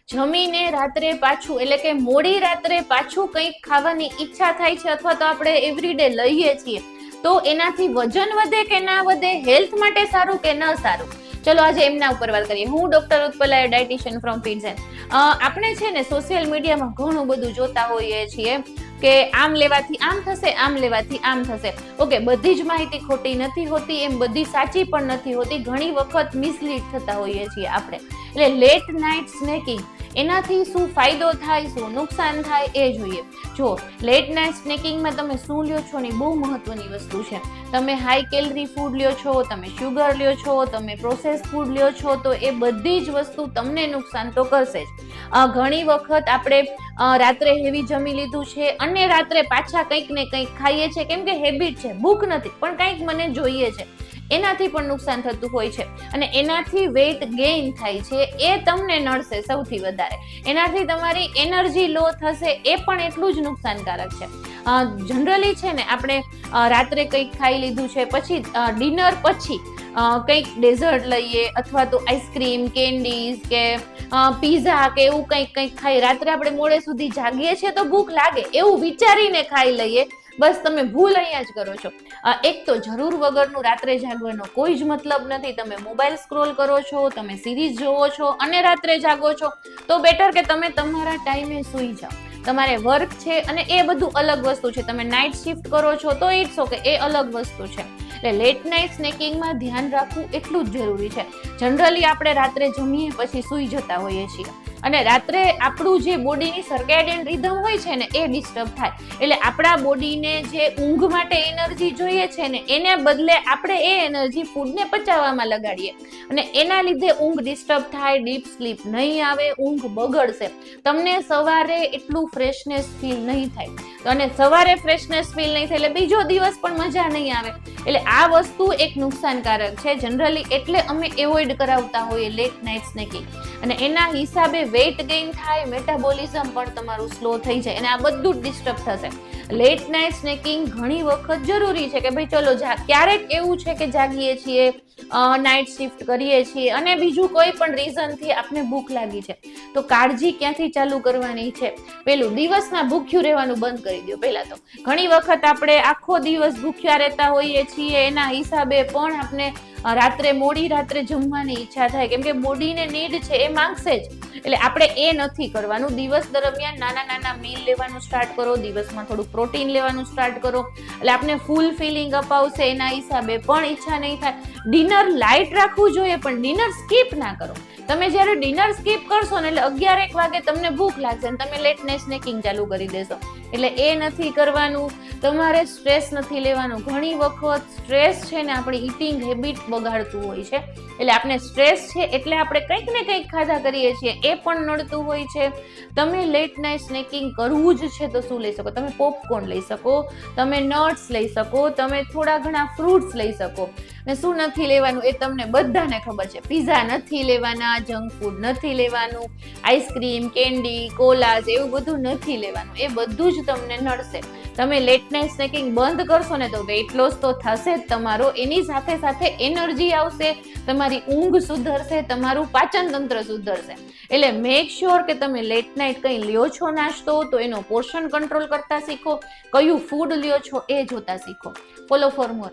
જમીને રાત્રે પાછું એટલે કે મોડી રાત્રે પાછું કંઈક ખાવાની ઈચ્છા થાય છે અથવા તો આપણે એવરીડે લઈએ છીએ, તો એનાથી વજન વધે કે ના વધે, હેલ્થ માટે સારું કે ન સારું, ચલો આજે એમના ઉપર વાત કરીએ. હું ડોક્ટર ઉત્પલા, ડાયટિશિયન ફ્રોમ પીડઝેન. આપણે છે ને સોશિયલ મીડિયામાં ઘણું બધું જોતા હોઈએ છીએ કે આમ લેવાથી આમ થશે, આમ લેવાથી આમ થશે. ઓકે, બધી જ માહિતી ખોટી નથી હોતી, એમ બધી સાચી પણ નથી હોતી. ઘણી વખત મિસલીડ થતા હોઈએ છીએ આપણે. એટલે લેટ નાઇટ સ્નેકિંગ, એનાથી શું ફાયદો થાય, શું નુકસાન થાય એ જોઈએ. જો લેટ નાઇટ સ્નેકિંગમાં તમે શું લ્યો છો ને બહુ મહત્વની વસ્તુ છે. તમે હાઈ કેલરી ફૂડ લ્યો છો, તમે શુગર લ્યો છો, તમે પ્રોસેસ ફૂડ લ્યો છો, તો એ બધી જ વસ્તુ તમને નુકસાન તો કરશે જ. ઘણી વખત આપણે રાત્રે હેવી જમી લીધું છે અને રાત્રે પાછા કંઈક ને કંઈક ખાઈએ છીએ, કેમ કે હેબિટ છે, ભૂખ નથી પણ કંઈક મને જોઈએ છે, એનાથી પણ નુકસાન થતું હોય છે. અને એનાથી વેઇટ ગેઇન થાય છે, એ તમને નડશે સૌથી વધારે. એનાથી તમારી એનર્જી લો થશે, એ પણ એટલું જ નુકસાનકારક છે. જનરલી છે ને આપણે રાત્રે કંઈક ખાઈ લીધું છે, પછી ડિનર પછી કંઈક ડેઝર્ટ લઈએ અથવા તો આઈસ્ક્રીમ, કેન્ડીઝ કે પીઝા કે એવું કંઈક ખાઈ રાત્રે આપણે મોડે સુધી જાગીએ છીએ તો ભૂખ લાગે એવું વિચારીને ખાઈ લઈએ. બસ તમે ભૂલ અહીંયા જ કરો છો. એક તો જરૂર વગરનું રાત્રે જાગવાનો કોઈ જ મતલબ નથી. તમે મોબાઈલ સ્ક્રોલ કરો છો, તમે સિરીઝ જોવો છો અને રાત્રે જાગો છો, તો બેટર કે તમે તમારા ટાઈમે સૂઈ જાઓ. તમારે વર્ક છે અને એ બધું અલગ વસ્તુ છે. તમે નાઇટ શિફ્ટ કરો છો તો ઇટ્સ ઓકે, એ અલગ વસ્તુ છે. એટલે લેટ નાઇટ સ્નેકિંગમાં ધ્યાન રાખવું એટલું જ જરૂરી છે. જનરલી આપણે રાત્રે જમીએ પછી સૂઈ જતા હોઈએ છીએ અને રાત્રે આપણું જે બોડીની સર્કેડિયન રિધમ હોય છે ને એ ડિસ્ટર્બ થાય. એટલે આપણા બોડીને જે ઊંઘ માટે એનર્જી જોઈએ છે ને એને બદલે આપણે એ એનર્જી ફૂડને પચાવવામાં લગાડીએ અને એના લીધે ઊંઘ ડિસ્ટર્બ થાય, ડીપ સ્લીપ નહીં આવે, ઊંઘ બગડશે. તમને સવારે એટલું ફ્રેશનેસ ફીલ નહીં થાય અને સવારે ફ્રેશનેસ ફીલ નહીં થાય એટલે બીજો દિવસ પણ મજા નહીં આવે. એટલે આ વસ્તુ એક નુકસાનકારક છે જનરલી, એટલે અમે એવોઇડ કરાવતા હોઈએ લેટ નાઇટ સ્નેકિંગ. અને એના હિસાબે વેઇટ ગેઇન થાય, મેટાબોલિઝમ પણ તમારું સ્લો થઈ જાય અને આ બધું જ ડિસ્ટર્બ થશે. લેટ નાઇટ સ્નેકિંગ ઘણી વખત જરૂરી છે કે ભાઈ ચલો ક્યારેક એવું છે કે જાગીએ છીએ, નાઇટ શિફ્ટ કરીએ છીએ અને બીજું કોઈ પણ રીઝનથી આપને ભૂખ લાગી છે, તો કાળજી ક્યાંથી ચાલુ કરવાની છે? પેલું દિવસમાં ભૂખ્યું રહેવાનું બંધ કરી દો. પહેલા તો ઘણી વખત આપણે આખો દિવસ ભૂખ્યા રહેતા હોઈએ છીએ, એના હિસાબે પણ આપણે રાત્રે મોડી રાત્રે જમવાની ઈચ્છા થાય, કેમ કે બોડીને નીડ છે, એ માંગશે જ. એટલે આપણે એ નથી કરવાનું. દિવસ દરમિયાન નાના નાના મીલ લેવાનું સ્ટાર્ટ કરો, દિવસમાં થોડું પ્રોટીન લેવાનું સ્ટાર્ટ કરો, એટલે આપણે ફૂલ ફિલિંગ અપાવશે. એના હિસાબે પણ ઈચ્છા નહીં થાય. ડિનર લાઇટ રાખવું જોઈએ પણ ડિનર સ્કીપ ના કરો. તમે જ્યારે ડિનર સ્કીપ કરશો ને એટલે 11-1 વાગે તમને ભૂખ લાગશે અને તમે લેટ નાઇટ સ્નેકિંગ ચાલુ કરી દેશો. એટલે એ નથી કરવાનું. તમારે સ્ટ્રેસ નથી લેવાનું. ઘણી વખત સ્ટ્રેસ છે ને આપણી ઈટિંગ હેબિટ બગાડતું હોય છે. એટલે આપણે સ્ટ્રેસ છે એટલે આપણે કંઈક ને કંઈક ખાધા કરીએ છીએ, એ પણ નડતું હોય છે. તમે લેટ નાઇટ સ્નેકિંગ કરવું જ છે તો શું લઈ શકો? તમે પોપકોર્ન લઈ શકો, તમે નટ્સ લઈ શકો, તમે થોડા ઘણા ફ્રૂટ્સ લઈ શકો. ને શું નથી લેવાનું એ તમને બધાને ખબર છે. પીઝા નથી લેવાના, જંક ફૂડ નથી લેવાનું, આઈસ્ક્રીમ, કેન્ડી, કોલાસ એવું બધું નથી લેવાનું. એ બધું જ તમને નડશે. તમે લેટ નાઇટ સ્નેકિંગ બંધ કરશો ને તો વેઇટ લોસ તો થશે જ તમારો, એની સાથે સાથે એનર્જી આવશે, તમારી ઊંઘ સુધરશે, તમારું પાચન તંત્ર સુધરશે. એટલે મેક શ્યોર કે તમે લેટ નાઇટ કંઈ લ્યો છો નાસ્તો તો એનો પોર્શન કંટ્રોલ કરતા શીખો, કયું ફૂડ લ્યો છો એ જોતા શીખો. Follow for more.